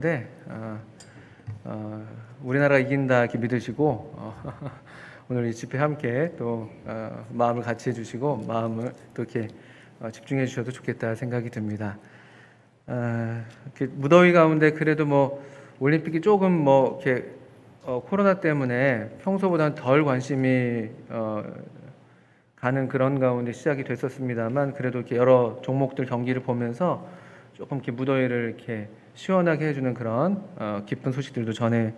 네, 우리나라가 이긴다 이렇게 믿으시고 오늘 이 집회 함께 또 마음을 같이 해주시고 마음을 또 이렇게 집중해 주셔도 좋겠다 생각이 듭니다. 이렇게 무더위 가운데 그래도 뭐 올림픽이 조금 뭐 이렇게 코로나 때문에 평소보다는 덜 관심이 가는 그런 가운데 시작이 됐었습니다만 그래도 이렇게 여러 종목들 경기를 보면서 조금 이렇게 무더위를 이렇게 시원하게 해주는 그런 기쁜 소식들도 전해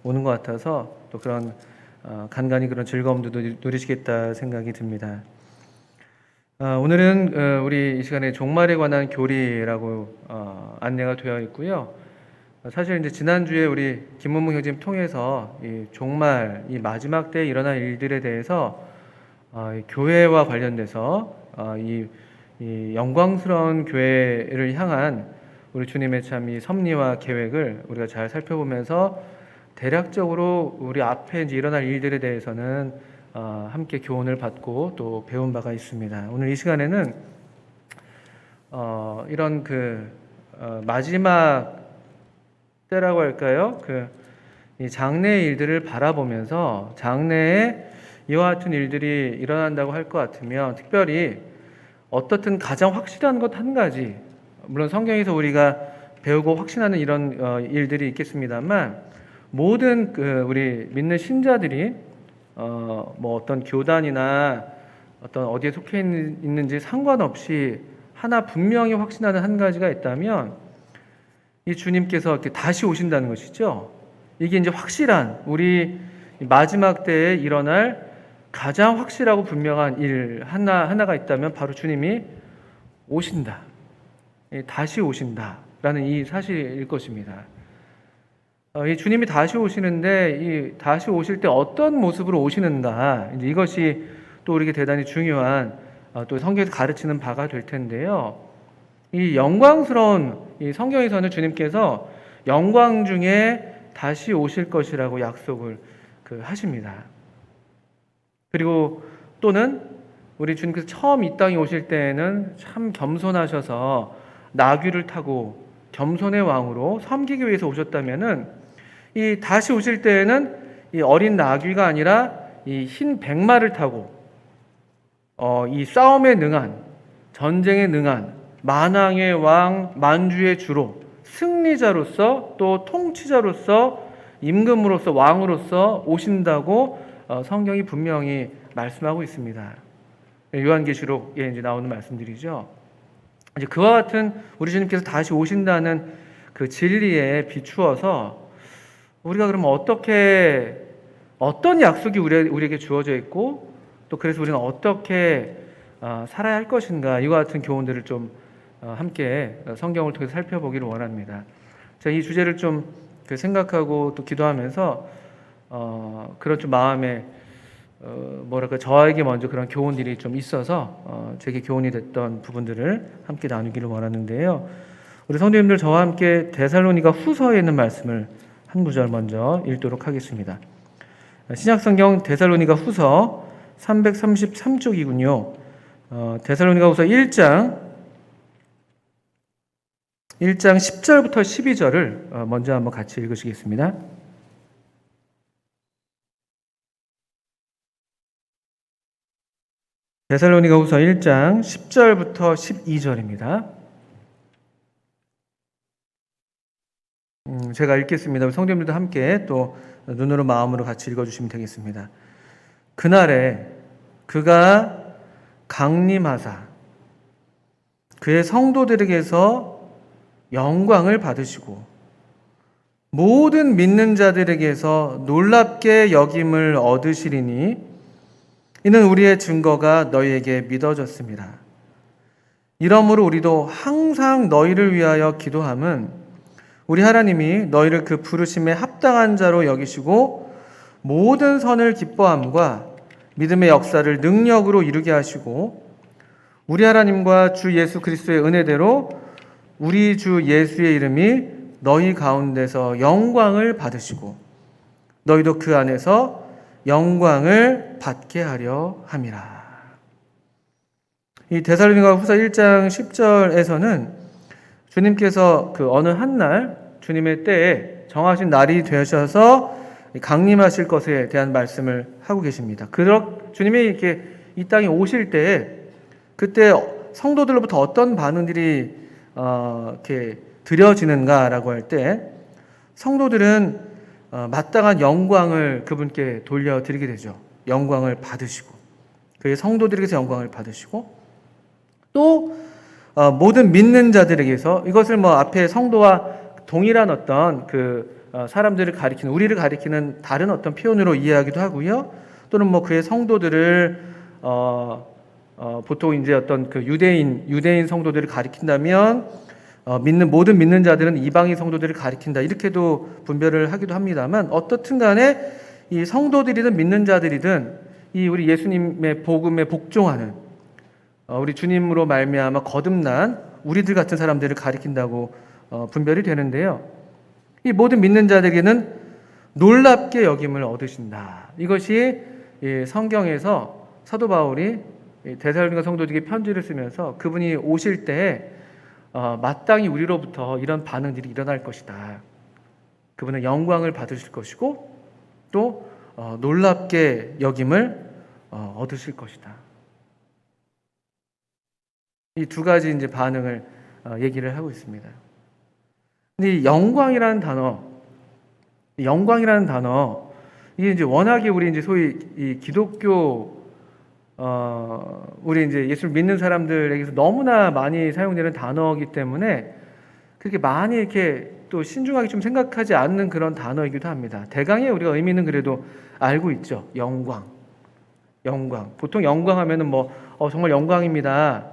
오는 것 같아서 또 그런 간간히 그런 즐거움도 누리시겠다 생각이 듭니다. 오늘은 우리 이 시간에 종말에 관한 교리라고 안내가 되어 있고요. 사실 이제 지난주에 우리 김문무 형님 통해서 이 종말, 이 마지막 때에 일어날 일들에 대해서 이 교회와 관련돼서 이 영광스러운 교회를 향한 우리 주님의 참 이 섭리와 계획을 우리가 잘 살펴보면서 대략적으로 우리 앞에 이제 일어날 일들에 대해서는 함께 교훈을 받고 또 배운 바가 있습니다. 오늘 이 시간에는 이런 마지막 때라고 할까요? 이 장래의 일들을 바라보면서 장래에 이와 같은 일들이 일어난다고 할 것 같으면 특별히 어떻든 가장 확실한 것 한 가지, 물론 성경에서 우리가 배우고 확신하는 이런 일들이 있겠습니다만 모든 우리 믿는 신자들이 뭐 어떤 교단이나 어떤 어디에 속해 있는지 상관없이 하나 분명히 확신하는 한 가지가 있다면 이 주님께서 이렇게 다시 오신다는 것이죠. 이게 이제 확실한 우리 마지막 때에 일어날 가장 확실하고 분명한 일 하나가 있다면 바로 주님이 오신다. 다시 오신다라는 이 사실일 것입니다. 이 주님이 다시 오시는데 이 다시 오실 때 어떤 모습으로 오시는가, 이제 이것이 또 우리에게 대단히 중요한 또 성경에서 가르치는 바가 될 텐데요. 이 영광스러운 이 성경에서는 주님께서 영광 중에 다시 오실 것이라고 약속을 하십니다. 그리고 또는 우리 주님께서 처음 이 땅에 오실 때에는 참 겸손하셔서 나귀를 타고 겸손의 왕으로 섬기기 위해서 오셨다면은 이 다시 오실 때에는 이 어린 나귀가 아니라 이 흰 백마를 타고 이 싸움에 능한, 전쟁에 능한 만왕의 왕, 만주의 주로 승리자로서 또 통치자로서 임금으로서 왕으로서 오신다고 성경이 분명히 말씀하고 있습니다. 요한계시록에 이제 나오는 말씀들이죠. 이제 그와 같은 우리 주님께서 다시 오신다는 그 진리에 비추어서 우리가 그러면 어떤 약속이 우리에게 주어져 있고 또 그래서 우리는 어떻게 살아야 할 것인가, 이와 같은 교훈들을 좀 함께 성경을 통해서 살펴보기를 원합니다. 제가 이 주제를 좀 생각하고 또 기도하면서 그런 좀 마음에 저에게 먼저 그런 교훈들이 좀 있어서 제게 교훈이 됐던 부분들을 함께 나누기를 원하는데요. 우리 성도님들 저와 함께 데살로니가 후서에 있는 말씀을 한 구절 먼저 읽도록 하겠습니다. 신약성경 데살로니가 후서 333쪽이군요. 데살로니가 후서 1장 10절부터 12절을 먼저 한번 같이 읽으시겠습니다. 데살로니가 후서 1장 10절부터 12절입니다. 제가 읽겠습니다. 성도님들도 함께 또 눈으로 마음으로 같이 읽어주시면 되겠습니다. 그날에 그가 강림하사 그의 성도들에게서 영광을 받으시고 모든 믿는 자들에게서 놀랍게 여김을 얻으시리니 이는 우리의 증거가 너희에게 믿어졌습니다. 이러므로 우리도 항상 너희를 위하여 기도함은 우리 하나님이 너희를 그 부르심에 합당한 자로 여기시고 모든 선을 기뻐함과 믿음의 역사를 능력으로 이루게 하시고 우리 하나님과 주 예수 그리스도의 은혜대로 우리 주 예수의 이름이 너희 가운데서 영광을 받으시고 너희도 그 안에서 영광을 받게 하려 함이라. 이 데살로니가 후서 1장 10절에서는 주님께서 어느 한날 주님의 때에 정하신 날이 되셔서 강림하실 것에 대한 말씀을 하고 계십니다. 주님이 이렇게 이 땅에 오실 때에 그때 성도들로부터 어떤 반응들이 이렇게 드려지는가라고 할 때 성도들은 마땅한 영광을 그분께 돌려드리게 되죠. 영광을 받으시고 그의 성도들에게서 영광을 받으시고 또 모든 믿는 자들에게서 이것을 앞에 성도와 동일한 어떤 사람들을 가리키는 우리를 가리키는 다른 어떤 표현으로 이해하기도 하고요. 또는 그의 성도들을 보통 이제 어떤 유대인 성도들을 가리킨다면 모든 믿는 자들은 이방인 성도들을 가리킨다 이렇게도 분별을 하기도 합니다만 어떻든 간에 이 성도들이든 믿는 자들이든 이 우리 예수님의 복음에 복종하는 우리 주님으로 말미암아 거듭난 우리들 같은 사람들을 가리킨다고 분별이 되는데요. 이 모든 믿는 자들에게는 놀랍게 여김을 얻으신다. 이것이 성경에서 사도 바울이 데살로니가 성도들에게 편지를 쓰면서 그분이 오실 때 마땅히 우리로부터 이런 반응들이 일어날 것이다. 그분은 영광을 받으실 것이고 또 놀랍게 여김을 얻으실 것이다. 이 두 가지 이제 반응을 얘기를 하고 있습니다. 근데 이 영광이라는 단어, 이게 이제 워낙에 우리 이제 소위 이 기독교 우리 이제 예수를 믿는 사람들에게서 너무나 많이 사용되는 단어이기 때문에 그렇게 많이 이렇게 또 신중하게 좀 생각하지 않는 그런 단어이기도 합니다. 대강의 우리가 의미는 그래도 알고 있죠. 영광. 보통 영광하면은 정말 영광입니다.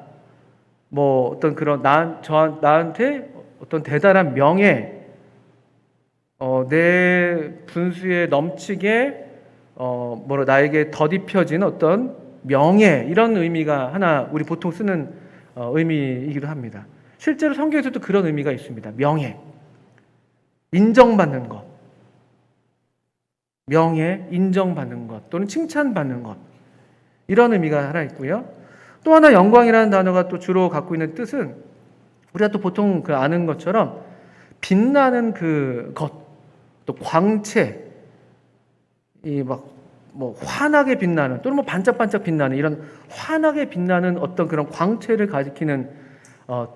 어떤 그런 나한테 어떤 대단한 명예, 내 분수에 넘치게 나에게 덧입혀진 어떤 명예 이런 의미가 하나 우리 보통 쓰는 의미이기도 합니다. 실제로 성경에서도 그런 의미가 있습니다. 명예, 인정받는 것, 명예, 인정받는 것 또는 칭찬받는 것 이런 의미가 하나 있고요. 또 하나 영광이라는 단어가 또 주로 갖고 있는 뜻은 우리가 또 보통 아는 것처럼 빛나는 것, 또 광채, 환하게 빛나는 또는 반짝반짝 빛나는 이런 환하게 빛나는 어떤 그런 광채를 가리키는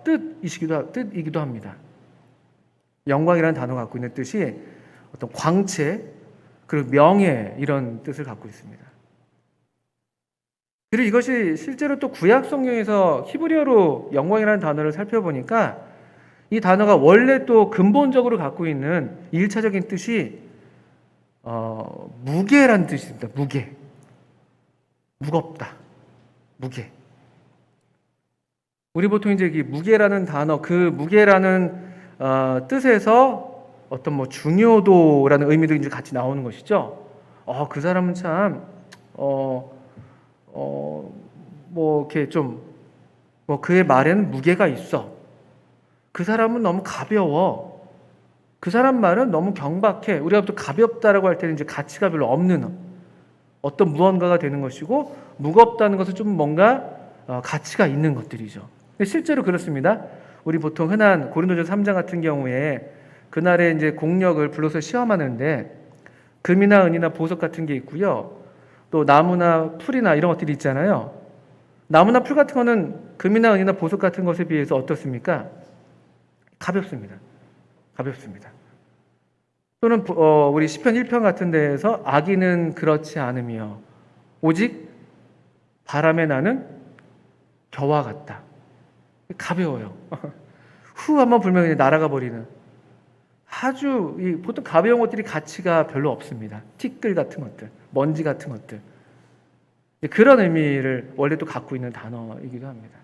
뜻이기도 합니다. 영광이라는 단어가 갖고 있는 뜻이 어떤 광채 그리고 명예 이런 뜻을 갖고 있습니다. 그리고 이것이 실제로 또 구약 성경에서 히브리어로 영광이라는 단어를 살펴보니까 이 단어가 원래 또 근본적으로 갖고 있는 1차적인 뜻이 무게라는 뜻입니다. 무겁다. 무게. 우리 보통 이제 이 무게라는 단어, 그 무게라는 뜻에서 어떤 중요도라는 의미도 이제 같이 나오는 것이죠. 그 사람은 참 이렇게 좀 그의 말에는 무게가 있어. 그 사람은 너무 가벼워. 그 사람 말은 너무 경박해. 우리가 또 가볍다라고 할 때는 이제 가치가 별로 없는 어떤 무언가가 되는 것이고 무겁다는 것은 좀 뭔가 가치가 있는 것들이죠. 실제로 그렇습니다. 우리 보통 흔한 고린도전서 3장 같은 경우에 그날에 이제 공력을 불러서 시험하는데 금이나 은이나 보석 같은 게 있고요. 또 나무나 풀이나 이런 것들이 있잖아요. 나무나 풀 같은 거는 금이나 은이나 보석 같은 것에 비해서 어떻습니까? 가볍습니다. 또는 우리 시편 1편 같은 데에서 악인은 그렇지 않으며 오직 바람에 나는 겨와 같다. 가벼워요. 후 한번 불면 그냥 날아가 버리는 아주 보통 가벼운 것들이 가치가 별로 없습니다. 티끌 같은 것들, 먼지 같은 것들. 그런 의미를 원래 또 갖고 있는 단어이기도 합니다.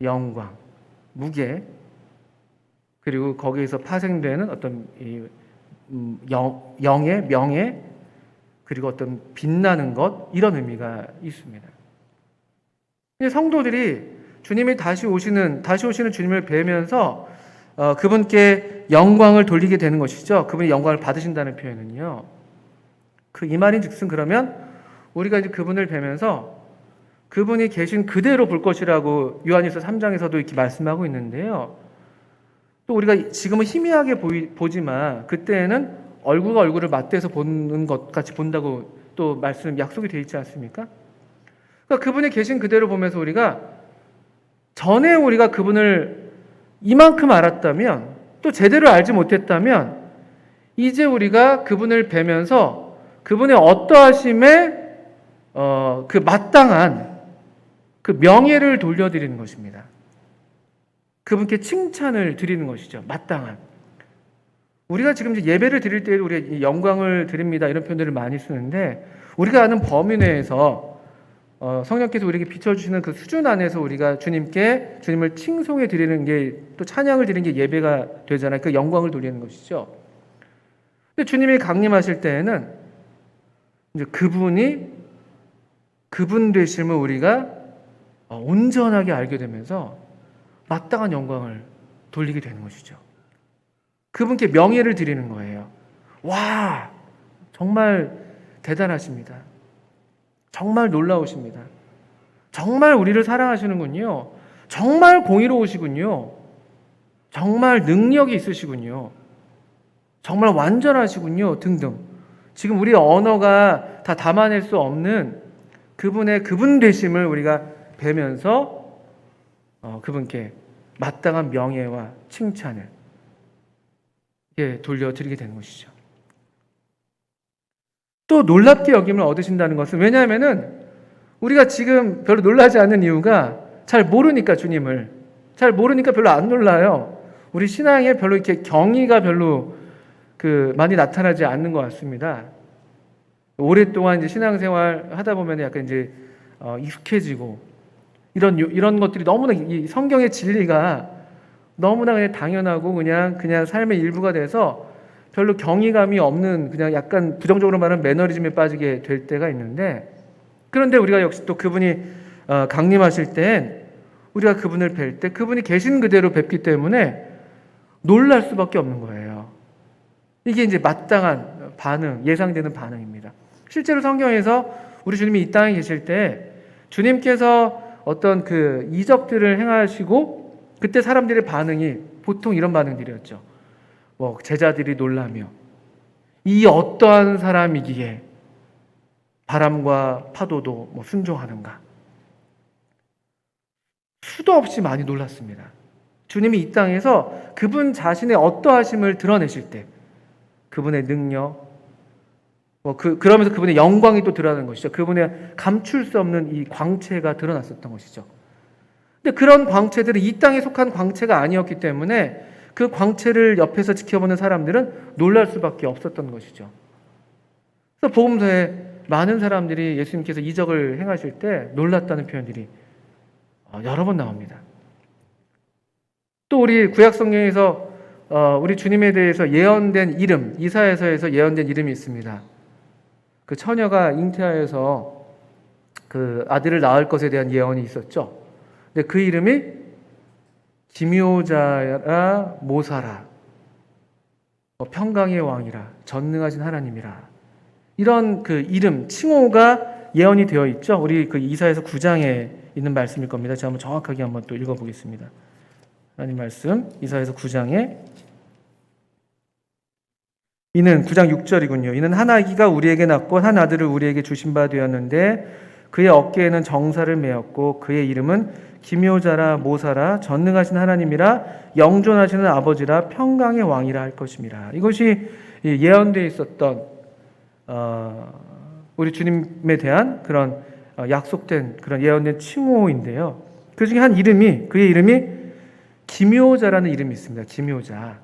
영광, 무게, 그리고 거기에서 파생되는 어떤 영예, 명예, 그리고 어떤 빛나는 것 이런 의미가 있습니다. 성도들이 주님이 다시 오시는 주님을 뵈면서 그분께 영광을 돌리게 되는 것이죠. 그분이 영광을 받으신다는 표현은요. 이 말인즉슨 그러면 우리가 이제 그분을 뵈면서 그분이 계신 그대로 볼 것이라고 요한일서 3장에서도 이렇게 말씀하고 있는데요. 또 우리가 지금은 희미하게 보지만 그때는 얼굴과 얼굴을 맞대서 보는 것 같이 본다고 또 약속이 되어 있지 않습니까? 그러니까 그분이 계신 그대로 보면서 우리가 전에 우리가 그분을 이만큼 알았다면, 또 제대로 알지 못했다면, 이제 우리가 그분을 뵈면서 그분의 어떠하심에 그 마땅한 그 명예를 돌려드리는 것입니다. 그분께 칭찬을 드리는 것이죠. 마땅한. 우리가 지금 이제 예배를 드릴 때에도 우리가 영광을 드립니다, 이런 표현들을 많이 쓰는데, 우리가 아는 범위 내에서 성령께서 우리에게 비춰주시는 그 수준 안에서 우리가 주님을 칭송해 드리는 게, 또 찬양을 드리는 게 예배가 되잖아요. 그 영광을 돌리는 것이죠. 근데 주님이 강림하실 때에는 이제 그분 되심을 우리가 온전하게 알게 되면서 마땅한 영광을 돌리게 되는 것이죠. 그분께 명예를 드리는 거예요. 와, 정말 대단하십니다. 정말 놀라우십니다. 정말 우리를 사랑하시는군요. 정말 공의로우시군요. 정말 능력이 있으시군요. 정말 완전하시군요. 등등. 지금 우리의 언어가 다 담아낼 수 없는 그분의 그분 되심을 우리가 뵈면서 그분께 마땅한 명예와 칭찬을 돌려드리게 되는 것이죠. 또 놀랍게 여김을 얻으신다는 것은, 왜냐하면은 우리가 지금 별로 놀라지 않는 이유가 잘 모르니까, 주님을 잘 모르니까 별로 안 놀라요. 우리 신앙에 별로 이렇게 경의가 별로 많이 나타나지 않는 것 같습니다. 오랫동안 이제 신앙생활 하다 보면 약간 이제 익숙해지고 이런 것들이 너무나, 이 성경의 진리가 너무나 그냥 당연하고 그냥 삶의 일부가 돼서 별로 경이감이 없는, 그냥 약간 부정적으로 말하면 매너리즘에 빠지게 될 때가 있는데, 그런데 우리가 역시 또 그분이 강림하실 땐 우리가 그분을 뵐 때 그분이 계신 그대로 뵙기 때문에 놀랄 수밖에 없는 거예요. 이게 이제 마땅한 반응, 예상되는 반응입니다. 실제로 성경에서 우리 주님이 이 땅에 계실 때 주님께서 어떤 그 이적들을 행하시고, 그때 사람들의 반응이 보통 이런 반응들이었죠. 제자들이 놀라며, 이 어떠한 사람이기에 바람과 파도도 순종하는가. 수도 없이 많이 놀랐습니다. 주님이 이 땅에서 그분 자신의 어떠하심을 드러내실 때 그분의 능력, 그러면서 그분의 영광이 또 드러나는 것이죠. 그분의 감출 수 없는 이 광채가 드러났었던 것이죠. 근데 그런 광채들은 이 땅에 속한 광채가 아니었기 때문에 그 광채를 옆에서 지켜보는 사람들은 놀랄 수밖에 없었던 것이죠. 그래서 복음서에 많은 사람들이 예수님께서 이적을 행하실 때 놀랐다는 표현들이 여러 번 나옵니다. 또 우리 구약 성경에서 우리 주님에 대해서 예언된 이름, 이사야서에서 예언된 이름이 있습니다. 그 처녀가 잉태하여서 그 아들을 낳을 것에 대한 예언이 있었죠. 근데 그 이름이 기묘자라 모사라, 평강의 왕이라, 전능하신 하나님이라, 이런 그 이름, 칭호가 예언이 되어 있죠. 우리 그 이사야서 9장에 있는 말씀일 겁니다. 제가 한번 정확하게 한번 또 읽어보겠습니다. 하나님 말씀, 이사야서 9장에, 이는 9장 6절이군요. 이는 한 아기가 우리에게 낳고 한 아들을 우리에게 주신 바 되었는데 그의 어깨에는 정사를 메었고 그의 이름은 기묘자라 모사라, 전능하신 하나님이라, 영존하시는 아버지라, 평강의 왕이라 할 것입니다. 이것이 예언되어 있었던 우리 주님에 대한 그런 약속된 그런 예언된 칭호인데요. 그 중에 그의 이름이 기묘자라는 이름이 있습니다. 기묘자.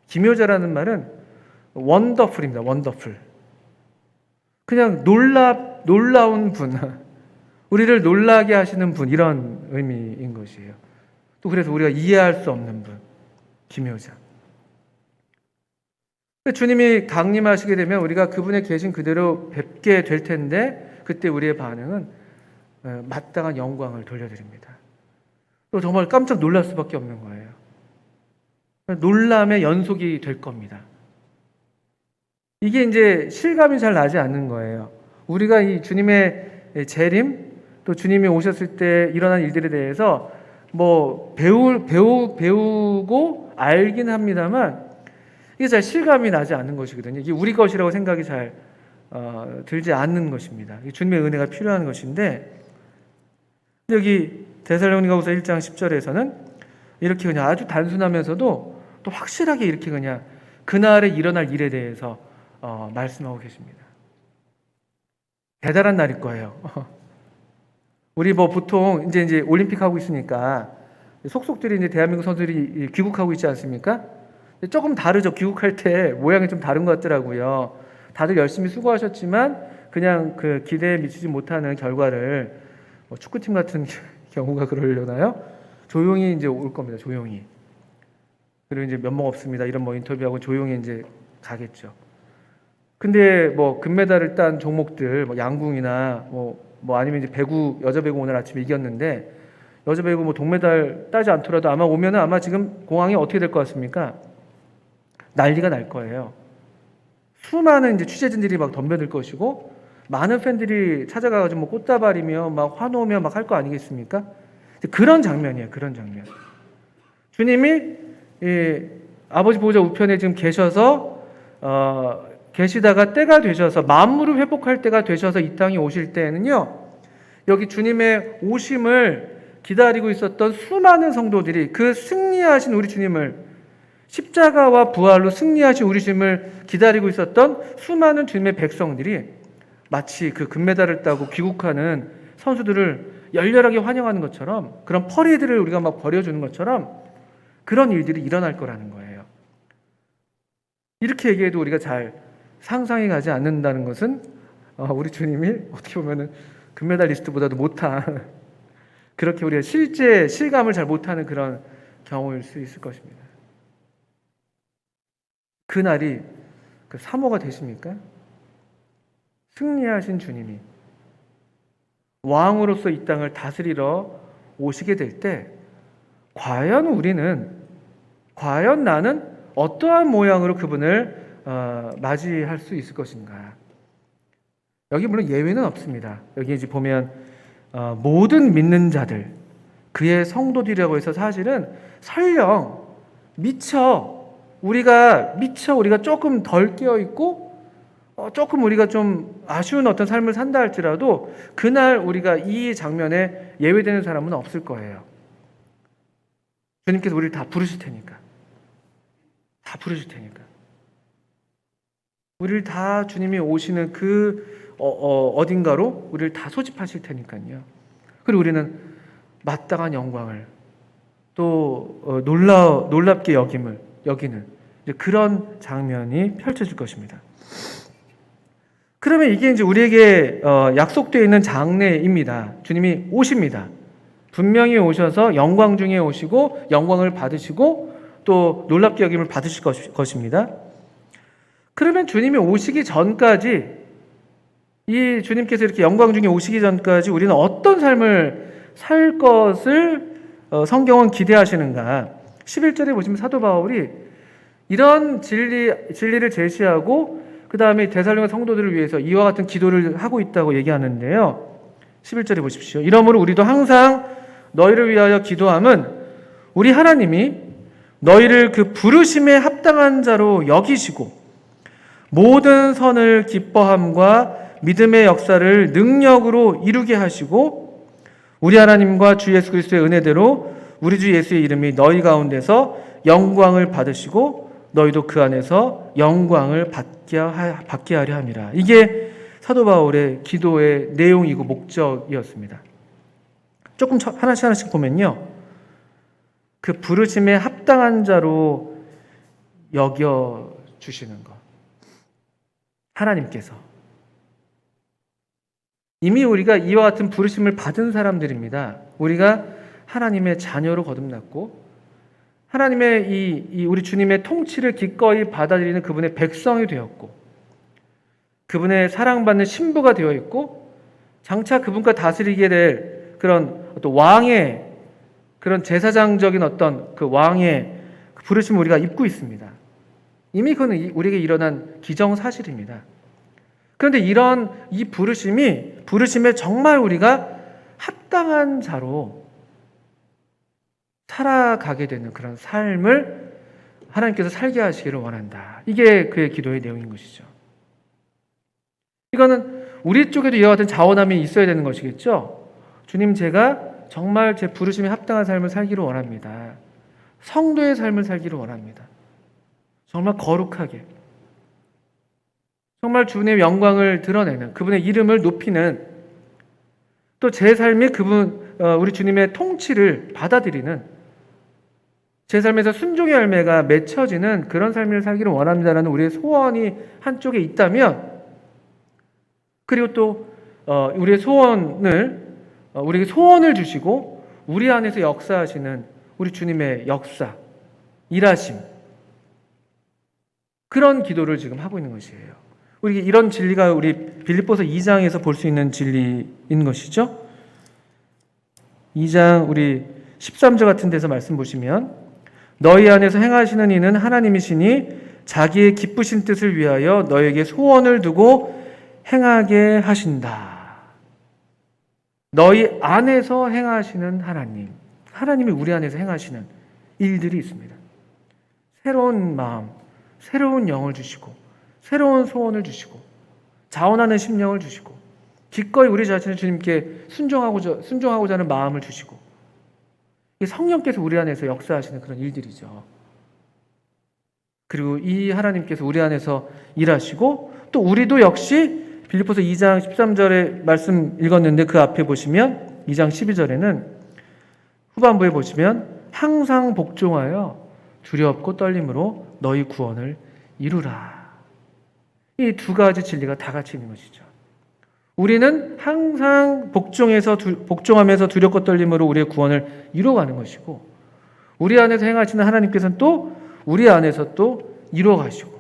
기묘자라는 말은 원더풀입니다. 원더풀. 그냥 놀라운 분, 우리를 놀라게 하시는 분, 이런 의미인 것이에요. 또 그래서 우리가 이해할 수 없는 분, 기묘자. 주님이 강림하시게 되면 우리가 그분의 계신 그대로 뵙게 될 텐데, 그때 우리의 반응은 마땅한 영광을 돌려드립니다. 또 정말 깜짝 놀랄 수밖에 없는 거예요. 놀람의 연속이 될 겁니다. 이게 이제 실감이 잘 나지 않는 거예요. 우리가 이 주님의 재림, 또 주님이 오셨을 때 일어난 일들에 대해서 뭐 배우고 알긴 합니다만 이게 잘 실감이 나지 않는 것이거든요. 이게 우리 것이라고 생각이 잘 들지 않는 것입니다. 주님의 은혜가 필요한 것인데 여기 데살로니가후서 1장 10절에서는 이렇게 그냥 아주 단순하면서도 또 확실하게 이렇게 그냥 그날에 일어날 일에 대해서 말씀하고 계십니다. 대단한 날일 거예요. 우리 뭐 보통 이제 올림픽 하고 있으니까 속속들이 이제 대한민국 선수들이 귀국하고 있지 않습니까? 조금 다르죠. 귀국할 때 모양이 좀 다른 것 같더라고요. 다들 열심히 수고하셨지만 그냥 그 기대에 미치지 못하는 결과를 축구팀 같은 경우가 그러려나요? 조용히 이제 올 겁니다. 조용히. 그리고 이제 면목 없습니다. 이런 뭐 인터뷰하고 조용히 이제 가겠죠. 근데 뭐 금메달을 딴 종목들, 뭐 양궁이나 뭐 아니면 이제 배구, 여자 배구 오늘 아침에 이겼는데 여자 배구 뭐 동메달 따지 않더라도 아마 오면은 아마 지금 공항이 어떻게 될 것 같습니까? 난리가 날 거예요. 수많은 이제 취재진들이 막 덤벼들 것이고 많은 팬들이 찾아가가지고 뭐 꽃다발이며 막 환호며 막 할 거 아니겠습니까? 그런 장면이에요. 그런 장면. 주님이 아버지 보좌 우편에 지금 계셔서 계시다가 때가 되셔서 만물을 회복할 때가 되셔서 이 땅에 오실 때에는요. 여기 주님의 오심을 기다리고 있었던 수많은 성도들이 그 승리하신 우리 주님을 십자가와 부활로 승리하신 우리 주님을 기다리고 있었던 수많은 주님의 백성들이 마치 그 금메달을 따고 귀국하는 선수들을 열렬하게 환영하는 것처럼 그런 퍼레이드를 우리가 막 벌여주는 것처럼 그런 일들이 일어날 거라는 거예요. 이렇게 얘기해도 우리가 잘 상상이 가지 않는다는 것은 우리 주님이 어떻게 보면은 금메달리스트보다도 못한 그렇게 우리가 실제 실감을 잘 못하는 그런 경우일 수 있을 것입니다. 그날이 그 사모가 되십니까? 승리하신 주님이 왕으로서 이 땅을 다스리러 오시게 될 때 과연 나는 어떠한 모양으로 그분을 맞이할 수 있을 것인가? 여기 물론 예외는 없습니다. 여기 이제 보면 모든 믿는 자들, 그의 성도들이라고 해서 사실은 설령 우리가 조금 덜 깨어 있고 조금 우리가 좀 아쉬운 어떤 삶을 산다 할지라도 그날 우리가 이 장면에 예외되는 사람은 없을 거예요. 주님께서 우리를 다 부르실 테니까. 우리를 다 주님이 오시는 그 어딘가로 우리를 다 소집하실 테니까요. 그리고 우리는 마땅한 영광을 또 놀랍게 여기는 그런 장면이 펼쳐질 것입니다. 그러면 이게 이제 우리에게 약속되어 있는 장래입니다. 주님이 오십니다. 분명히 오셔서 영광 중에 오시고 영광을 받으시고 또 놀랍게 여김을 받으실 것입니다. 그러면 주님이 오시기 전까지 이 주님께서 이렇게 영광 중에 오시기 전까지 우리는 어떤 삶을 살 것을 성경은 기대하시는가? 11절에 보시면 사도 바울이 이런 진리를 제시하고 그 다음에 데살로니가 성도들을 위해서 이와 같은 기도를 하고 있다고 얘기하는데요. 11절에 보십시오. 이러므로 우리도 항상 너희를 위하여 기도함은 우리 하나님이 너희를 그 부르심에 합당한 자로 여기시고 모든 선을 기뻐함과 믿음의 역사를 능력으로 이루게 하시고 우리 하나님과 주 예수 그리스도의 은혜대로 우리 주 예수의 이름이 너희 가운데서 영광을 받으시고 너희도 그 안에서 영광을 받게 하려 함이라. 이게 사도 바울의 기도의 내용이고 목적이었습니다. 조금 하나씩 보면요. 그 부르심에 합당한 자로 여겨주시는 것. 하나님께서. 이미 우리가 이와 같은 부르심을 받은 사람들입니다. 우리가 하나님의 자녀로 거듭났고 하나님의 이 우리 주님의 통치를 기꺼이 받아들이는 그분의 백성이 되었고 그분의 사랑받는 신부가 되어 있고 장차 그분과 다스리게 될 그런 어떤 왕의 그런 제사장적인 어떤 그 왕의 부르심을 우리가 입고 있습니다. 이미 그건 우리에게 일어난 기정사실입니다. 그런데 이 부르심에 정말 우리가 합당한 자로 살아가게 되는 그런 삶을 하나님께서 살게 하시기를 원한다. 이게 그의 기도의 내용인 것이죠. 이거는 우리 쪽에도 이와 같은 자원함이 있어야 되는 것이겠죠. 주님, 제가 정말 제 부르심에 합당한 삶을 살기를 원합니다. 성도의 삶을 살기를 원합니다. 정말 거룩하게, 정말 주님의 영광을 드러내는, 그분의 이름을 높이는, 또 제 삶이 우리 주님의 통치를 받아들이는, 제 삶에서 순종의 열매가 맺혀지는 그런 삶을 살기를 원합니다라는 우리의 소원이 한쪽에 있다면, 그리고 또 우리의 우리에게 소원을 주시고 우리 안에서 역사하시는 우리 주님의 역사, 일하심, 그런 기도를 지금 하고 있는 것이에요. 우리 이런 진리가 우리 빌립보서 2장에서 볼 수 있는 진리인 것이죠. 2장 우리 13절 같은 데서 말씀 보시면, 너희 안에서 행하시는 이는 하나님이시니 자기의 기쁘신 뜻을 위하여 너에게 소원을 두고 행하게 하신다. 너희 안에서 행하시는 하나님이 우리 안에서 행하시는 일들이 있습니다. 새로운 마음, 새로운 영을 주시고, 새로운 소원을 주시고, 자원하는 심령을 주시고, 기꺼이 우리 자신을 주님께 순종하고자 하는 마음을 주시고, 성령께서 우리 안에서 역사하시는 그런 일들이죠. 그리고 이 하나님께서 우리 안에서 일하시고, 또 우리도 역시 빌립보서 2장 13절에 말씀 읽었는데 그 앞에 보시면 2장 12절에는 후반부에 보시면 항상 복종하여 두렵고 떨림으로 너희 구원을 이루라. 이 두 가지 진리가 다 같이 있는 것이죠. 우리는 항상 복종하면서 두렵고 떨림으로 우리의 구원을 이루어가는 것이고, 우리 안에서 행하시는 하나님께서는 또 우리 안에서 또 이루어가시고,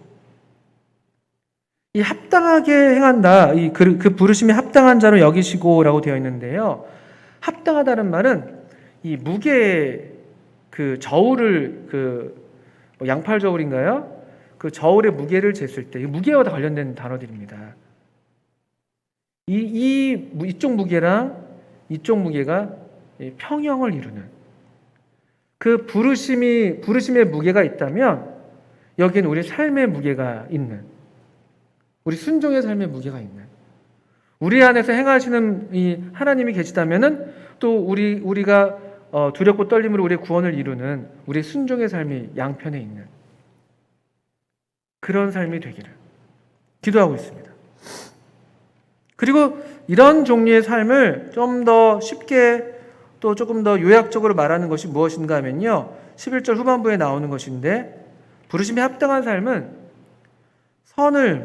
이 합당하게 행한다, 그 부르심이 합당한 자로 여기시고라고 되어 있는데요. 합당하다는 말은 이 무게, 그 저울을 양팔 저울인가요? 그 저울의 무게를 쟀을 때, 무게와 관련된 단어들입니다. 이쪽 무게랑 이쪽 무게가 평형을 이루는, 그 부르심의 무게가 있다면 여기는 우리 삶의 무게가 있는, 우리 순종의 삶의 무게가 있는, 우리 안에서 행하시는 이 하나님이 계시다면은 또 우리가 두렵고 떨림으로 우리의 구원을 이루는 우리의 순종의 삶이 양편에 있는 그런 삶이 되기를 기도하고 있습니다. 그리고 이런 종류의 삶을 좀 더 쉽게 또 조금 더 요약적으로 말하는 것이 무엇인가 하면요, 11절 후반부에 나오는 것인데, 부르심에 합당한 삶은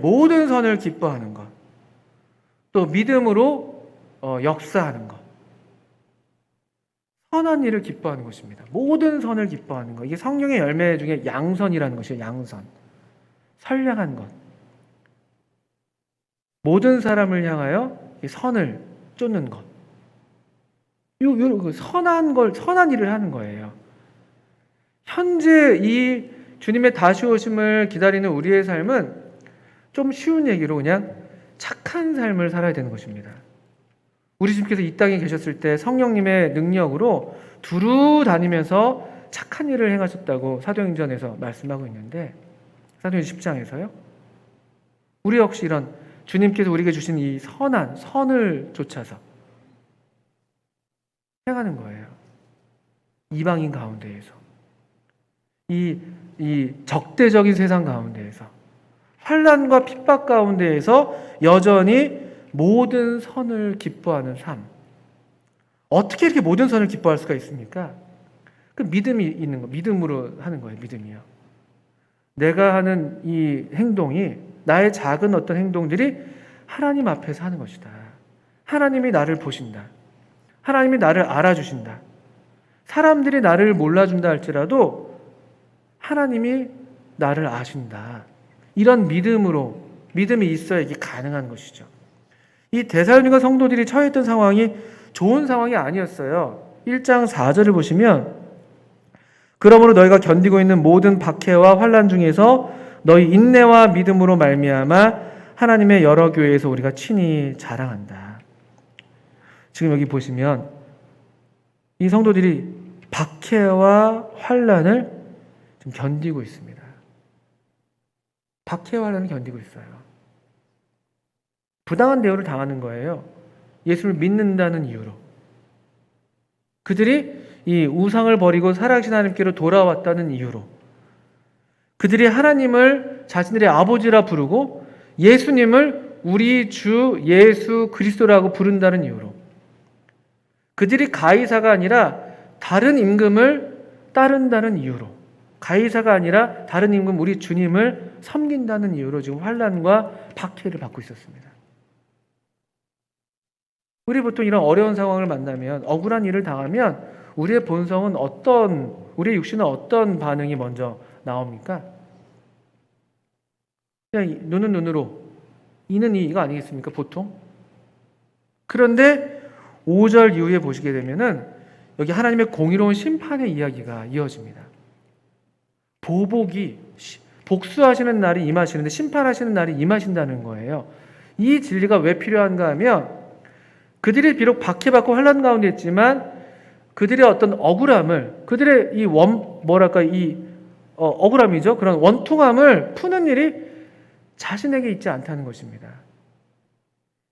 모든 선을 기뻐하는 것, 또 믿음으로 역사하는 것, 선한 일을 기뻐하는 것입니다. 모든 선을 기뻐하는 것. 이게 성령의 열매 중에 양선이라는 것이에요. 양선. 선량한 것. 모든 사람을 향하여 선을 쫓는 것. 선한 일을 하는 거예요. 현재 이 주님의 다시 오심을 기다리는 우리의 삶은 좀 쉬운 얘기로 그냥 착한 삶을 살아야 되는 것입니다. 우리 주님께서 이 땅에 계셨을 때 성령님의 능력으로 두루 다니면서 착한 일을 행하셨다고 사도행전에서 말씀하고 있는데, 사도행전 10장에서요. 우리 역시 이런 주님께서 우리에게 주신 이 선을 쫓아서 행하는 거예요. 이방인 가운데에서, 이 적대적인 세상 가운데에서, 환난과 핍박 가운데에서 여전히 모든 선을 기뻐하는 삶. 어떻게 이렇게 모든 선을 기뻐할 수가 있습니까? 그 믿음이 있는 거, 믿음으로 하는 거예요. 믿음이요. 내가 하는 이 행동이, 나의 작은 어떤 행동들이 하나님 앞에서 하는 것이다. 하나님이 나를 보신다. 하나님이 나를 알아주신다. 사람들이 나를 몰라준다 할지라도 하나님이 나를 아신다. 이런 믿음이 있어야 이게 가능한 것이죠. 이 데살로니가 성도들이 처했던 상황이 좋은 상황이 아니었어요. 1장 4절을 보시면, 그러므로 너희가 견디고 있는 모든 박해와 환난 중에서 너희 인내와 믿음으로 말미암아 하나님의 여러 교회에서 우리가 친히 자랑한다. 지금 여기 보시면 이 성도들이 박해와 환난을 좀 견디고 있습니다. 박해와 환난을 견디고 있어요. 부당한 대우를 당하는 거예요. 예수를 믿는다는 이유로. 그들이 이 우상을 버리고 살아계신 하나님께로 돌아왔다는 이유로. 그들이 하나님을 자신들의 아버지라 부르고 예수님을 우리 주 예수 그리스도라고 부른다는 이유로. 그들이 가이사가 아니라 다른 임금을 따른다는 이유로. 가이사가 아니라 다른 임금 우리 주님을 섬긴다는 이유로 지금 환난과 박해를 받고 있었습니다. 우리 보통 이런 어려운 상황을 만나면, 억울한 일을 당하면 우리의 본성은 우리의 육신은 어떤 반응이 먼저 나옵니까? 그냥 눈은 눈으로, 이는 이거 아니겠습니까? 보통. 그런데 5절 이후에 보시게 되면은 여기 하나님의 공의로운 심판의 이야기가 이어집니다. 복수하시는 날이 임하시는데 심판하시는 날이 임하신다는 거예요. 이 진리가 왜 필요한가 하면, 그들이 비록 박해받고 환난 가운데 있지만 그들의 어떤 억울함을, 그들의 억울함이죠. 그런 원통함을 푸는 일이 자신에게 있지 않다는 것입니다.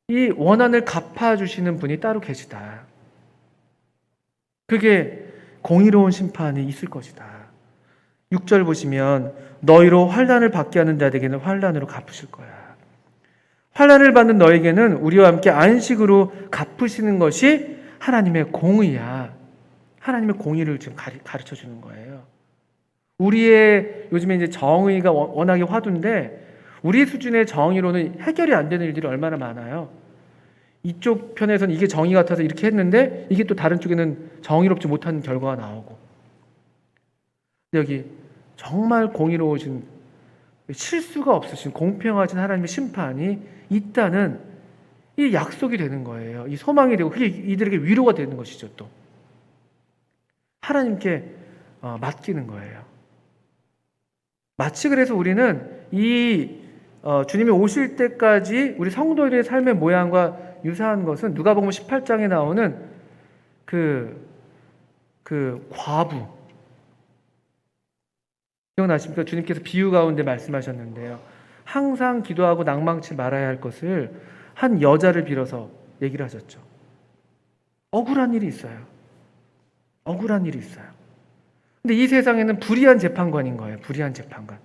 이 원한을 갚아주시는 분이 따로 계시다. 그게 공의로운 심판이 있을 것이다. 6절 보시면 너희로 환난을 받게 하는 자들에게는 환난으로 갚으실 거야. 환난을 받는 너에게는 우리와 함께 안식으로 갚으시는 것이 하나님의 공의야. 하나님의 공의를 지금 가르쳐 주는 거예요. 우리의 요즘에 이제 정의가 워낙에 화두인데 우리 수준의 정의로는 해결이 안 되는 일들이 얼마나 많아요. 이쪽 편에서는 이게 정의 같아서 이렇게 했는데 이게 또 다른 쪽에는 정의롭지 못한 결과가 나오고. 여기 정말 공의로우신, 실수가 없으신 공평하신 하나님의 심판이 있다는 이 약속이 되는 거예요. 이 소망이 되고 그게 이들에게 위로가 되는 것이죠. 또 하나님께 맡기는 거예요. 마치 그래서 우리는 이 주님이 오실 때까지 우리 성도들의 삶의 모양과 유사한 것은 누가복음 18장에 나오는 그 과부, 기억나십니까? 주님께서 비유 가운데 말씀하셨는데요. 항상 기도하고 낭망치 말아야 할 것을 한 여자를 빌어서 얘기를 하셨죠. 억울한 일이 있어요. 억울한 일이 있어요. 근데 이 세상에는 불의한 재판관인 거예요. 불의한 재판관.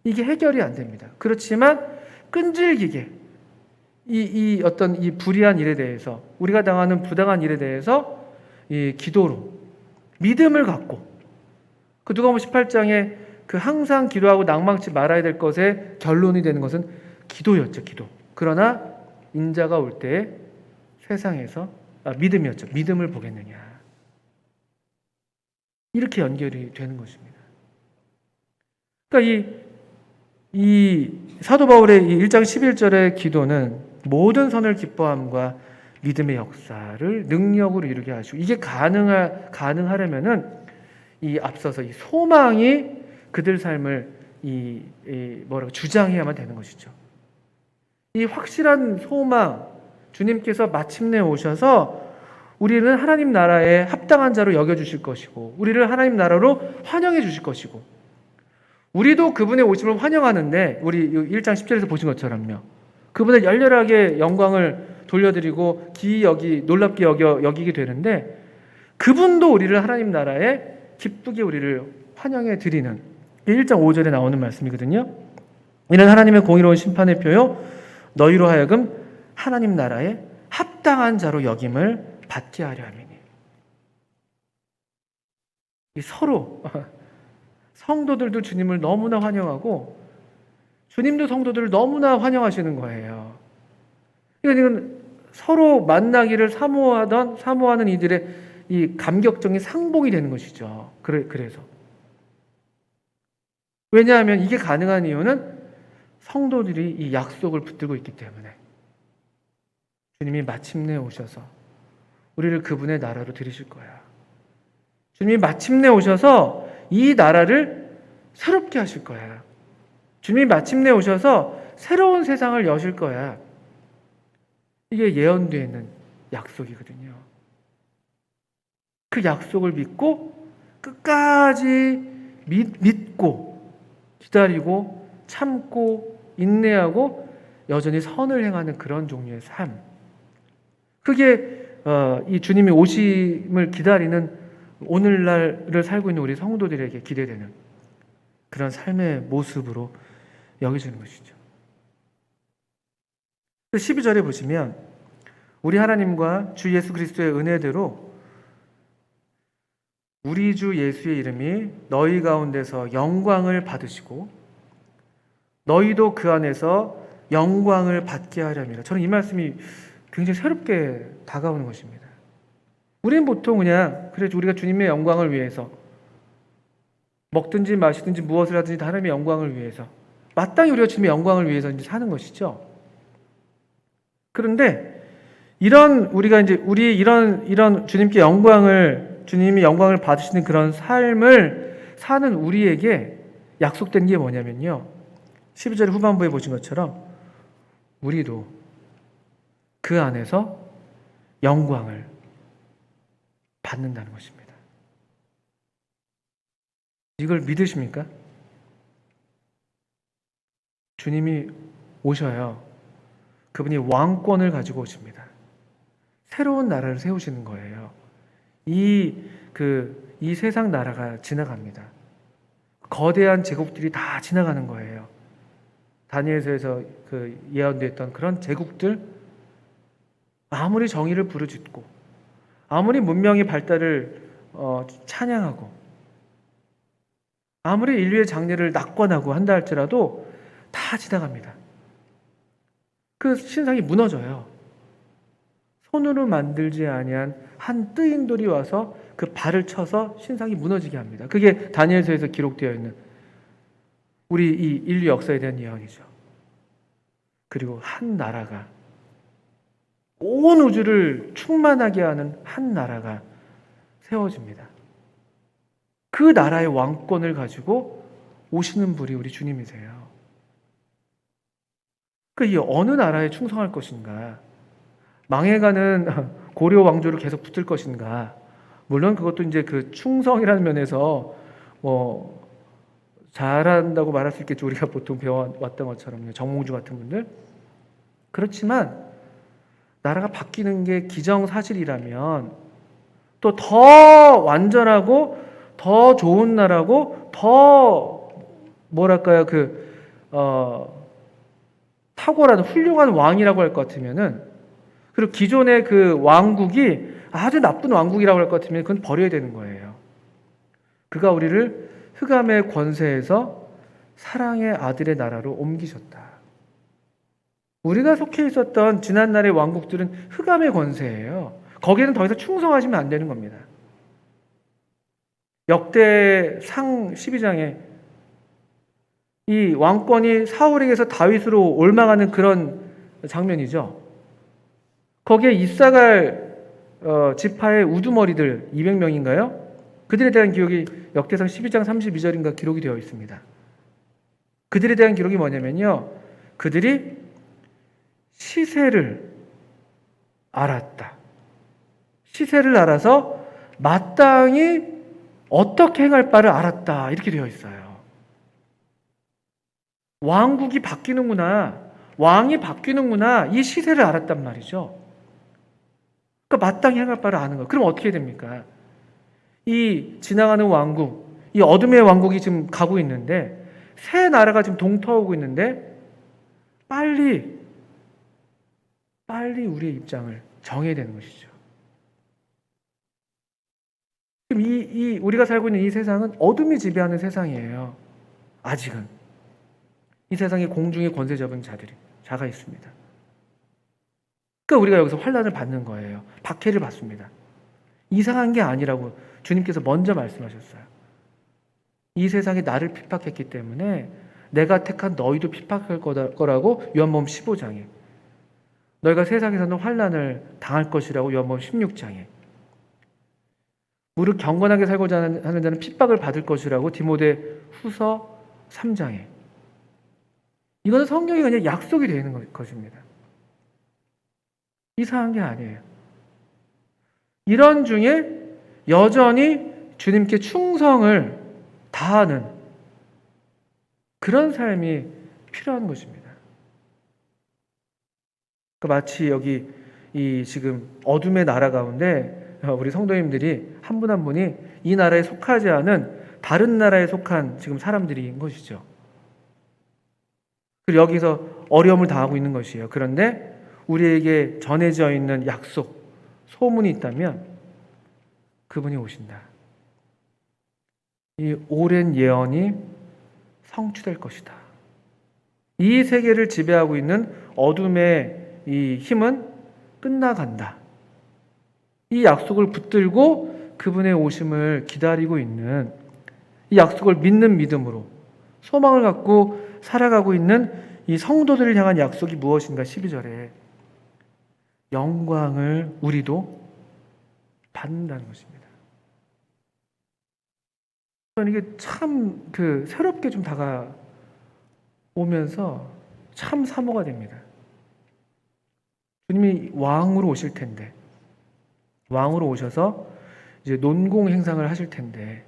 이게 해결이 안 됩니다. 그렇지만 끈질기게 이 어떤 이 불의한 일에 대해서, 우리가 당하는 부당한 일에 대해서 이 기도로 믿음을 갖고, 그 누가복음 18장에 그 항상 기도하고 낭망치 말아야 될 것의 결론이 되는 것은 기도였죠. 기도. 그러나 인자가 올 때 세상에서 믿음이었죠. 믿음을 보겠느냐. 이렇게 연결이 되는 것입니다. 그러니까 이 사도 바울의 이 1장 11절의 기도는 모든 선을 기뻐함과 믿음의 역사를 능력으로 이루게 하시고, 이게 가능하려면은 이 앞서서 이 소망이 그들 삶을 주장해야만 되는 것이죠. 이 확실한 소망, 주님께서 마침내 오셔서 우리는 하나님 나라에 합당한 자로 여겨주실 것이고, 우리를 하나님 나라로 환영해 주실 것이고, 우리도 그분의 오심을 환영하는데, 우리 1장 10절에서 보신 것처럼요, 그분을 열렬하게 영광을 돌려드리고 놀랍게 여기게 되는데, 그분도 우리를 하나님 나라에 기쁘게 우리를 환영해 드리는 1장 5절에 나오는 말씀이거든요. 이는 하나님의 공의로운 심판의 표요 너희로 하여금 하나님 나라에 합당한 자로 여김을 받게 하려 함이니. 서로 성도들도 주님을 너무나 환영하고 주님도 성도들을 너무나 환영하시는 거예요. 이건 서로 만나기를 사모하는 이들의 이 감격적인 상봉이 되는 것이죠. 그래서 왜냐하면 이게 가능한 이유는 성도들이 이 약속을 붙들고 있기 때문에, 주님이 마침내 오셔서 우리를 그분의 나라로 들이실 거야. 주님이 마침내 오셔서 이 나라를 새롭게 하실 거야. 주님이 마침내 오셔서 새로운 세상을 여실 거야. 이게 예언되어 있는 약속이거든요. 그 약속을 믿고 끝까지 믿고 기다리고 참고 인내하고 여전히 선을 행하는 그런 종류의 삶. 그게 이 주님의 오심을 기다리는 오늘날을 살고 있는 우리 성도들에게 기대되는 그런 삶의 모습으로 여겨지는 것이죠. 12절에 보시면 우리 하나님과 주 예수 그리스도의 은혜대로 우리 주 예수의 이름이 너희 가운데서 영광을 받으시고 너희도 그 안에서 영광을 받게 하려니라. 저는 이 말씀이 굉장히 새롭게 다가오는 것입니다. 우리는 보통 그냥 그래 우리가 주님의 영광을 위해서 먹든지 마시든지 무엇을 하든지 하나님의 영광을 위해서 마땅히 우리가 주님의 영광을 위해서 이제 사는 것이죠. 그런데 우리가 이제 이런 주님께 주님이 영광을 받으시는 그런 삶을 사는 우리에게 약속된 게 뭐냐면요. 12절 후반부에 보신 것처럼 우리도 그 안에서 영광을 받는다는 것입니다. 이걸 믿으십니까? 주님이 오셔요. 그분이 왕권을 가지고 오십니다. 새로운 나라를 세우시는 거예요. 이 세상 나라가 지나갑니다. 거대한 제국들이 다 지나가는 거예요. 다니엘서에서 예언됐던 그런 제국들, 아무리 정의를 부르짖고 아무리 문명의 발달을 찬양하고 아무리 인류의 장래를 낙관하고 한다 할지라도 다 지나갑니다. 그 신상이 무너져요. 손으로 만들지 아니한 한 뜨인돌이 와서 그 발을 쳐서 신상이 무너지게 합니다. 그게 다니엘서에서 기록되어 있는 우리 이 인류 역사에 대한 예언이죠. 그리고 한 나라가 온 우주를 충만하게 하는 한 나라가 세워집니다. 그 나라의 왕권을 가지고 오시는 분이 우리 주님이세요. 이 어느 나라에 충성할 것인가? 망해가는 고려 왕조를 계속 붙들 것인가? 물론 그것도 이제 그 충성이라는 면에서 잘한다고 말할 수 있겠죠. 우리가 보통 배워왔던 것처럼요. 정몽주 같은 분들. 그렇지만 나라가 바뀌는 게 기정사실이라면 또 더 완전하고 더 좋은 나라고 더 뭐랄까요 탁월한 훌륭한 왕이라고 할 것 같으면은 그리고 기존의 그 왕국이 아주 나쁜 왕국이라고 할 것 같으면 그건 버려야 되는 거예요. 그가 우리를 흑암의 권세에서 사랑의 아들의 나라로 옮기셨다. 우리가 속해 있었던 지난날의 왕국들은 흑암의 권세예요. 거기에는 더 이상 충성하시면 안 되는 겁니다. 역대상 12장에 이 왕권이 사울에게서 다윗으로 옮아가는 그런 장면이죠. 거기에 이사갈 지파의 우두머리들 200명인가요? 그들에 대한 기록이 역대상 12장 32절인가 기록이 되어 있습니다. 그들에 대한 기록이 뭐냐면요. 그들이 시세를 알았다. 시세를 알아서 마땅히 어떻게 행할 바를 알았다. 이렇게 되어 있어요. 왕국이 바뀌는구나. 왕이 바뀌는구나. 이 시세를 알았단 말이죠. 그러니까 마땅히 행할 바를 아는 거예요. 그럼 어떻게 됩니까? 이 지나가는 왕국, 이 어둠의 왕국이 지금 가고 있는데 새 나라가 지금 동터오고 있는데 빨리 우리의 입장을 정해야 되는 것이죠. 지금 우리가 살고 있는 이 세상은 어둠이 지배하는 세상이에요. 아직은. 이 세상에 공중의 권세 잡은 자가 있습니다. 그러니까 우리가 여기서 환난을 받는 거예요. 박해를 받습니다. 이상한 게 아니라고 주님께서 먼저 말씀하셨어요. 이 세상이 나를 핍박했기 때문에 내가 택한 너희도 핍박할 거라고 요한복음 15장에 너희가 세상에서는 환난을 당할 것이라고 요한복음 16장에 무릇 경건하게 살고자 하는 자는 핍박을 받을 것이라고 디모데 후서 3장에 이거는 성경이 그냥 약속이 되는 것입니다. 이상한 게 아니에요. 이런 중에 여전히 주님께 충성을 다하는 그런 삶이 필요한 것입니다. 마치 여기 이 지금 어둠의 나라 가운데 우리 성도님들이 한 분 한 분이 이 나라에 속하지 않은 다른 나라에 속한 지금 사람들인 것이죠. 그리고 여기서 어려움을 당하고 있는 것이에요. 그런데 우리에게 전해져 있는 약속, 소문이 있다면 그분이 오신다. 이 오랜 예언이 성취될 것이다. 이 세계를 지배하고 있는 어둠의 이 힘은 끝나간다. 이 약속을 붙들고 그분의 오심을 기다리고 있는, 이 약속을 믿는 믿음으로 소망을 갖고 살아가고 있는 이 성도들을 향한 약속이 무엇인가? 12절에 영광을 우리도 받는다는 것입니다. 저는 이게 참 새롭게 좀 다가오면서 참 사모가 됩니다. 주님이 왕으로 오실 텐데, 왕으로 오셔서 이제 논공 행상을 하실 텐데,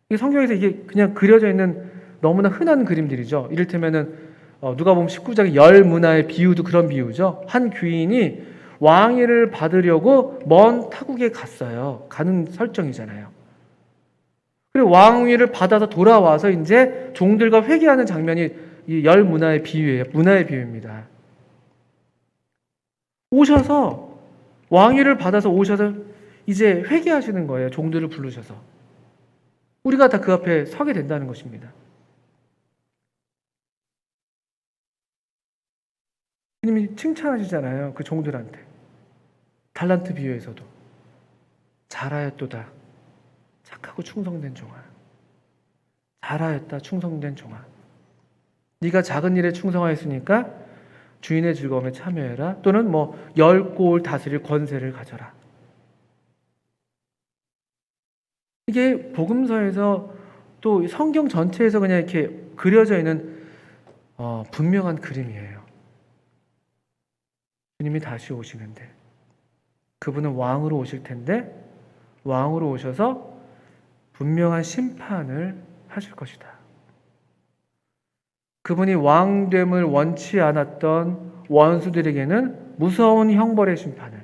이 성경에서 이게 그냥 그려져 있는 너무나 흔한 그림들이죠. 이를테면은 누가복음 19장의 열 문화의 비유도 그런 비유죠. 한 귀인이 왕위를 받으려고 먼 타국에 갔어요. 가는 설정이잖아요. 그리고 왕위를 받아서 돌아와서 이제 종들과 회개하는 장면이 이 열 문화의 비유예요. 문화의 비유입니다. 오셔서 왕위를 받아서 오셔서 이제 회개하시는 거예요. 종들을 부르셔서. 우리가 다 그 앞에 서게 된다는 것입니다. 주님이 칭찬하시잖아요. 그 종들한테. 달란트 비유에서도. 잘하였도다. 착하고 충성된 종아. 잘하였다. 충성된 종아. 네가 작은 일에 충성하였으니까 주인의 즐거움에 참여해라. 또는 10골 다스릴 권세를 가져라. 이게 복음서에서 또 성경 전체에서 그냥 이렇게 그려져 있는 분명한 그림이에요. 주님이 다시 오시는데, 그분은 왕으로 오실 텐데, 왕으로 오셔서 분명한 심판을 하실 것이다. 그분이 왕됨을 원치 않았던 원수들에게는 무서운 형벌의 심판을,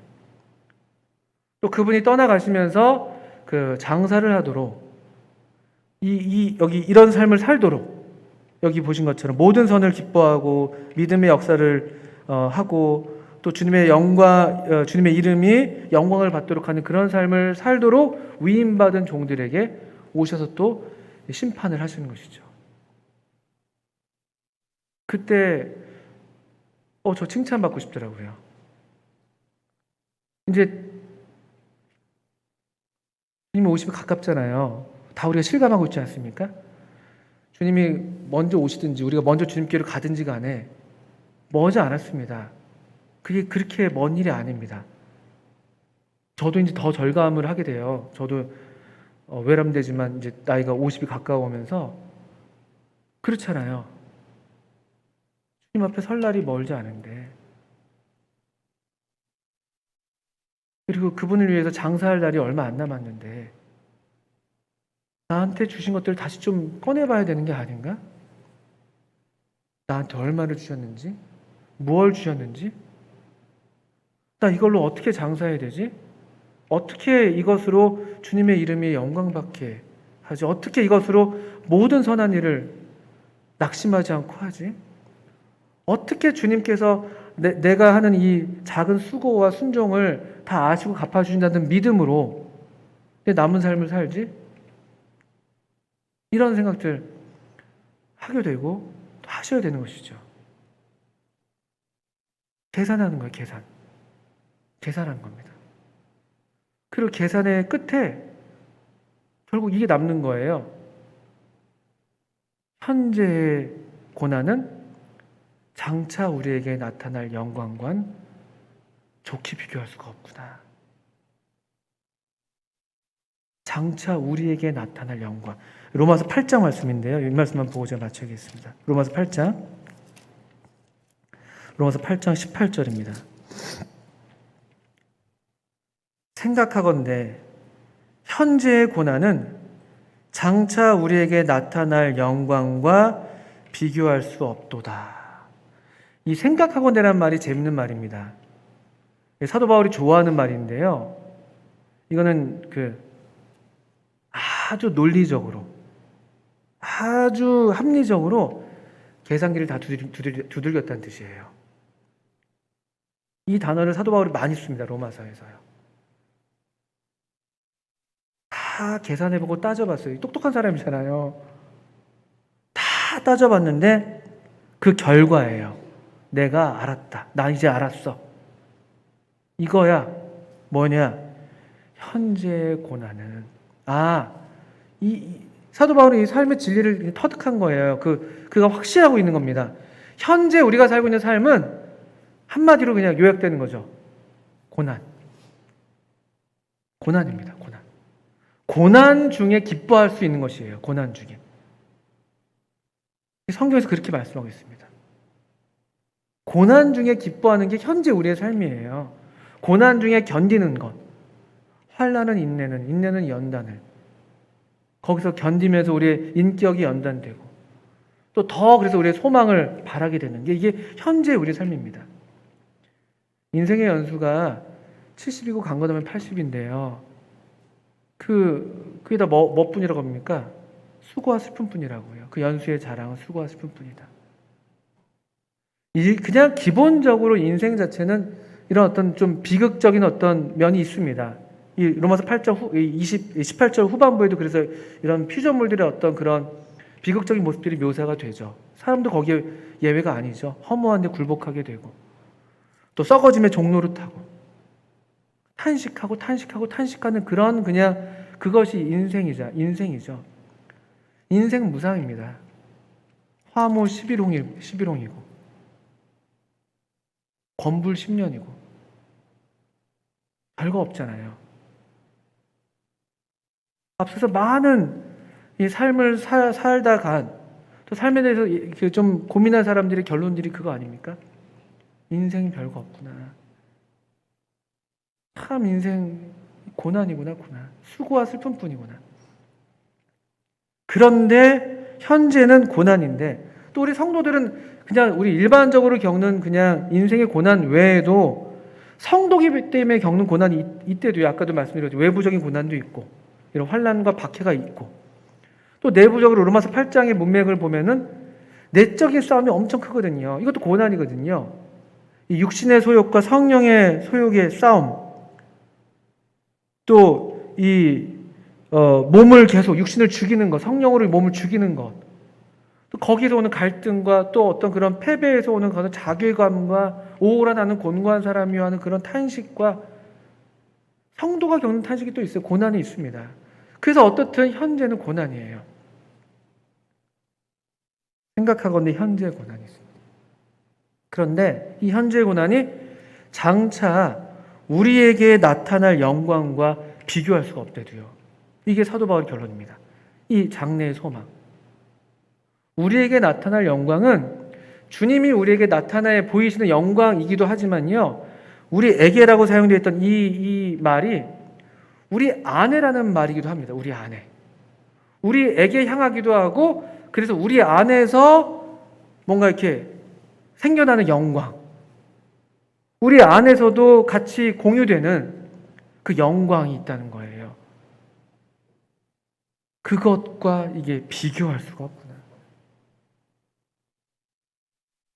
또 그분이 떠나가시면서 그 장사를 하도록 여기 이런 삶을 살도록, 여기 보신 것처럼 모든 선을 기뻐하고 믿음의 역사를 하고 또 주님의 영광, 주님의 이름이 영광을 받도록 하는 그런 삶을 살도록 위임받은 종들에게 오셔서 또 심판을 하시는 것이죠. 그때 저 칭찬받고 싶더라고요. 이제 주님이 오시면 가깝잖아요. 다 우리가 실감하고 있지 않습니까? 주님이 먼저 오시든지 우리가 먼저 주님께로 가든지 간에 머지 않았습니다. 그게 그렇게 먼 일이 아닙니다. 저도 이제 더 절감을 하게 돼요. 저도 외람되지만 이제 나이가 50이 가까워오면서 그렇잖아요. 주님 앞에 설 날이 멀지 않은데, 그리고 그분을 위해서 장사할 날이 얼마 안 남았는데 나한테 주신 것들을 다시 좀 꺼내봐야 되는 게 아닌가? 나한테 얼마를 주셨는지, 무엇을 주셨는지, 나 이걸로 어떻게 장사해야 되지? 어떻게 이것으로 주님의 이름이 영광받게 하지? 어떻게 이것으로 모든 선한 일을 낙심하지 않고 하지? 어떻게 주님께서 내가 하는 이 작은 수고와 순종을 다 아시고 갚아주신다는 믿음으로 내 남은 삶을 살지? 이런 생각들 하게 되고 또 하셔야 되는 것이죠. 계산하는 거예요. 계산하는 겁니다. 그리고 계산의 끝에 결국 이게 남는 거예요. 현재의 고난은 장차 우리에게 나타날 영광과는 좋게 비교할 수가 없구나. 장차 우리에게 나타날 영광. 로마서 8장 말씀인데요. 이 말씀만 보고 제가 마치겠습니다. 로마서 8장 18절입니다. 생각하건대 현재의 고난은 장차 우리에게 나타날 영광과 비교할 수 없도다. 이 생각하건대란 말이 재밌는 말입니다. 사도 바울이 좋아하는 말인데요. 이거는 아주 논리적으로, 아주 합리적으로 계산기를 다 두들겼다는 뜻이에요. 이 단어를 사도 바울이 많이 씁니다. 로마서에서요. 다 계산해보고 따져봤어요. 똑똑한 사람이잖아요. 다 따져봤는데 그 결과예요. 내가 알았다. 나 이제 알았어. 이거야. 뭐냐? 현재의 고난은 이 사도 바울이 이 삶의 진리를 터득한 거예요. 그가 확신하고 있는 겁니다. 현재 우리가 살고 있는 삶은 한마디로 그냥 요약되는 거죠. 고난입니다. 고난 중에 기뻐할 수 있는 것이에요. 고난 중에. 성경에서 그렇게 말씀하고 있습니다. 고난 중에 기뻐하는 게 현재 우리의 삶이에요. 고난 중에 견디는 것. 환난은 인내는 연단을. 거기서 견디면서 우리의 인격이 연단되고 또 더 그래서 우리의 소망을 바라게 되는 게 이게 현재 우리의 삶입니다. 인생의 연수가 70이고 강건하면 80인데요. 그게 다 뭐 뿐이라고 합니까? 수고와 슬픈 뿐이라고요. 그 연수의 자랑은 수고와 슬픈 뿐이다. 그냥 기본적으로 인생 자체는 이런 어떤 좀 비극적인 어떤 면이 있습니다. 이 로마서 8장 18절 후반부에도 그래서 이런 피조물들의 어떤 그런 비극적인 모습들이 묘사가 되죠. 사람도 거기에 예외가 아니죠. 허무한데 굴복하게 되고 또 썩어짐의 종로를 타고 탄식하는 그런 그냥 그것이 인생이죠. 인생 무상입니다. 화모 11홍이고 권불 10년이고 별거 없잖아요. 앞서서 많은 이 삶을 살다 간 또 삶에 대해서 좀 고민한 사람들의 결론들이 그거 아닙니까? 인생이 별거 없구나. 참 인생 고난이구나. 수고와 슬픈 뿐이구나. 그런데 현재는 고난인데 또 우리 성도들은 그냥 우리 일반적으로 겪는 그냥 인생의 고난 외에도 성도기 때문에 겪는 고난이 이때도요. 아까도 말씀드렸죠. 외부적인 고난도 있고 이런 환난과 박해가 있고 또 내부적으로 로마서 8장의 문맥을 보면은 내적인 싸움이 엄청 크거든요. 이것도 고난이거든요. 이 육신의 소욕과 성령의 소욕의 싸움 또 몸을 계속 육신을 죽이는 것, 성령으로 몸을 죽이는 것 또 거기서 오는 갈등과 또 어떤 그런 패배에서 오는 그런 자괴감과 오호라나는 곤고한 사람이 하는 그런 탄식과 성도가 겪는 탄식이 또 있어요. 고난이 있습니다. 그래서 어떻든 현재는 고난이에요. 생각하건대 현재의 고난이 있습니다. 그런데 이 현재의 고난이 장차 우리에게 나타날 영광과 비교할 수가 없대도요. 이게 사도 바울의 결론입니다. 이 장래의 소망. 우리에게 나타날 영광은 주님이 우리에게 나타내 보이시는 영광이기도 하지만요. 우리에게라고 사용되어 있던 이 말이 우리 아내라는 말이기도 합니다. 우리 아내. 우리에게 향하기도 하고 그래서 우리 안에서 뭔가 이렇게 생겨나는 영광. 우리 안에서도 같이 공유되는 그 영광이 있다는 거예요. 그것과 이게 비교할 수가 없구나.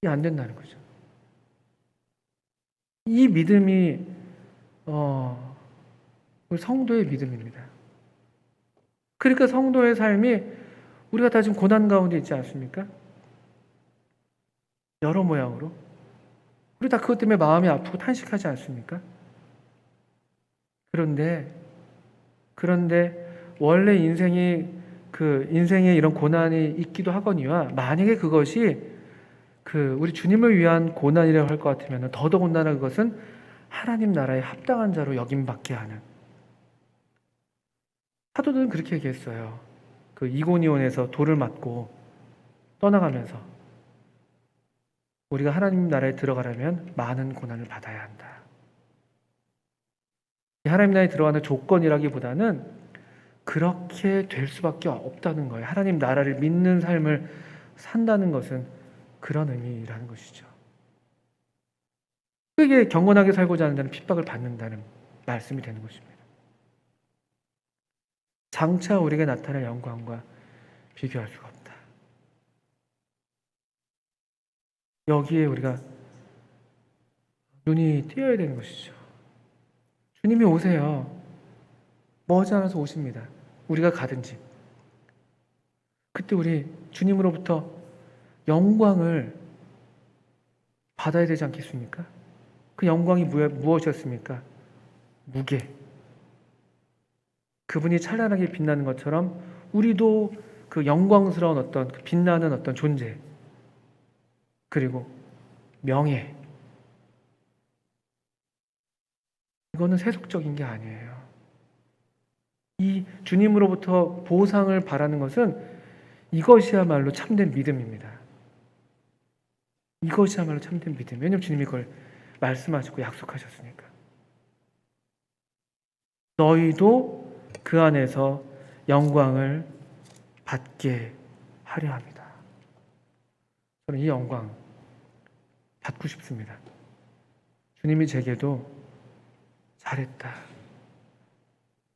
이게 안 된다는 거죠. 이 믿음이 우리 성도의 믿음입니다. 그러니까 성도의 삶이 우리가 다 지금 고난 가운데 있지 않습니까? 여러 모양으로. 우리 다 그것 때문에 마음이 아프고 탄식하지 않습니까? 그런데 원래 인생에 이런 고난이 있기도 하거니와 만약에 그것이 우리 주님을 위한 고난이라고 할 것 같으면 더더군다나 그것은 하나님 나라에 합당한 자로 여김받게 하는 사도들은 그렇게 얘기했어요. 이고니온에서 돌을 맞고 떠나가면서 우리가 하나님 나라에 들어가려면 많은 고난을 받아야 한다. 하나님 나라에 들어가는 조건이라기보다는 그렇게 될 수밖에 없다는 거예요. 하나님 나라를 믿는 삶을 산다는 것은 그런 의미라는 것이죠. 그게 경건하게 살고자 하는 자는 핍박을 받는다는 말씀이 되는 것입니다. 장차 우리에게 나타날 영광과 비교할 수가 없다. 여기에 우리가 눈이 띄어야 되는 것이죠. 주님이 오세요. 머지않아서 오십니다. 우리가 가든지. 그때 우리 주님으로부터 영광을 받아야 되지 않겠습니까? 그 영광이 무엇이었습니까? 무게. 그분이 찬란하게 빛나는 것처럼 우리도 그 영광스러운 어떤 그 빛나는 어떤 존재, 그리고 명예, 이거는 세속적인 게 아니에요. 이 주님으로부터 보상을 바라는 것은 이것이야말로 참된 믿음입니다. 이것이야말로 참된 믿음. 왜냐하면 주님이 그걸 말씀하시고 약속하셨으니까. 너희도 그 안에서 영광을 받게 하려 합니다. 저는 이 영광 받고 싶습니다. 주님이 제게도 잘했다.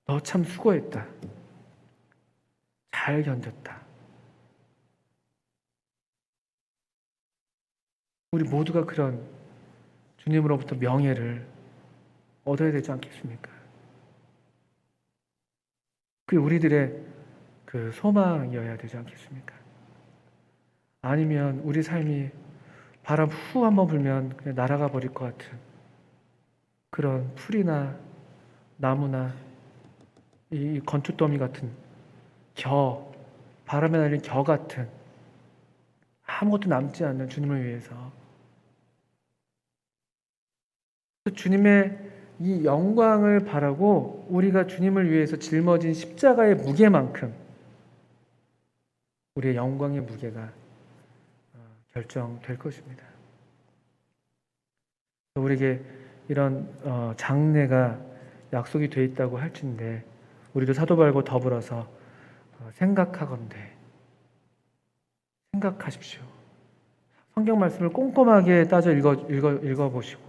너 참 수고했다. 잘 견뎠다. 우리 모두가 그런 주님으로부터 명예를 얻어야 되지 않겠습니까? 그게 우리들의 그 소망이어야 되지 않겠습니까? 아니면 우리 삶이 바람 후 한번 불면 그냥 날아가 버릴 것 같은 그런 풀이나 나무나 이 건초더미 같은 바람에 날린 겨 같은 아무것도 남지 않는 주님을 위해서 주님의 이 영광을 바라고 우리가 주님을 위해서 짊어진 십자가의 무게만큼 우리의 영광의 무게가 결정될 것입니다. 우리에게 이런 장래가 약속이 돼 있다고 할진데 우리도 사도 바울과 더불어서 생각하십시오. 성경 말씀을 꼼꼼하게 따져 읽어보시고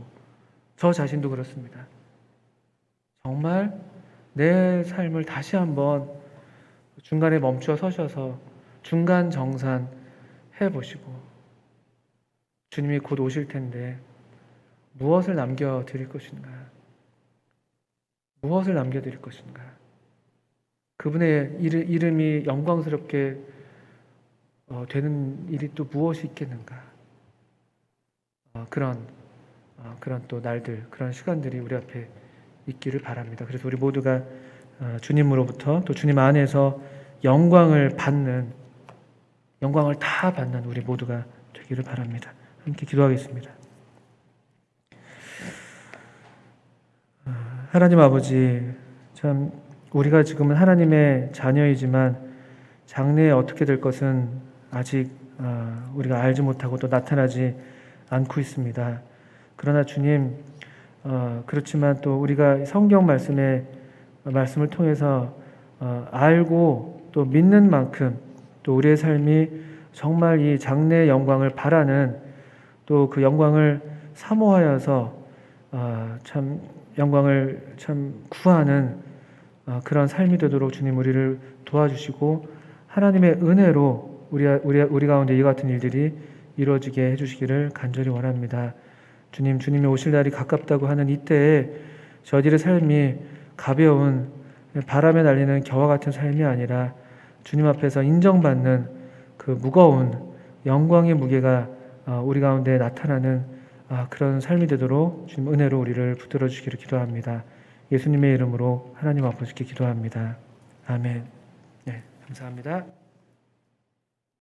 저 자신도 그렇습니다. 정말 내 삶을 다시 한번 중간에 멈춰 서셔서 중간 정산 해보시고 주님이 곧 오실 텐데 무엇을 남겨드릴 것인가? 무엇을 남겨드릴 것인가? 그분의 이름이 영광스럽게 되는 일이 또 무엇이 있겠는가? 그런 또 날들, 그런 시간들이 우리 앞에 있기를 바랍니다. 그래서 우리 모두가 주님으로부터 또 주님 안에서 영광을 다 받는 우리 모두가 되기를 바랍니다. 함께 기도하겠습니다. 하나님 아버지, 참 우리가 지금은 하나님의 자녀이지만 장래에 어떻게 될 것은 아직 우리가 알지 못하고 또 나타나지 않고 있습니다. 그러나 주님, 그렇지만 또 우리가 성경 말씀을 통해서 알고 또 믿는 만큼 또 우리의 삶이 정말 이 장래의 영광을 바라는 또 그 영광을 사모하여서 참 영광을 참 구하는 그런 삶이 되도록 주님 우리를 도와주시고 하나님의 은혜로 우리 가운데 이 같은 일들이 이루어지게 해주시기를 간절히 원합니다. 주님이 오실 날이 가깝다고 하는 이때에 저희들의 삶이 가벼운 바람에 날리는 겨와 같은 삶이 아니라 주님 앞에서 인정받는 그 무거운 영광의 무게가 우리 가운데 나타나는 그런 삶이 되도록 주님 은혜로 우리를 붙들어 주시기를 기도합니다. 예수님의 이름으로 하나님 아버지께 기도합니다. 아멘. 네, 감사합니다.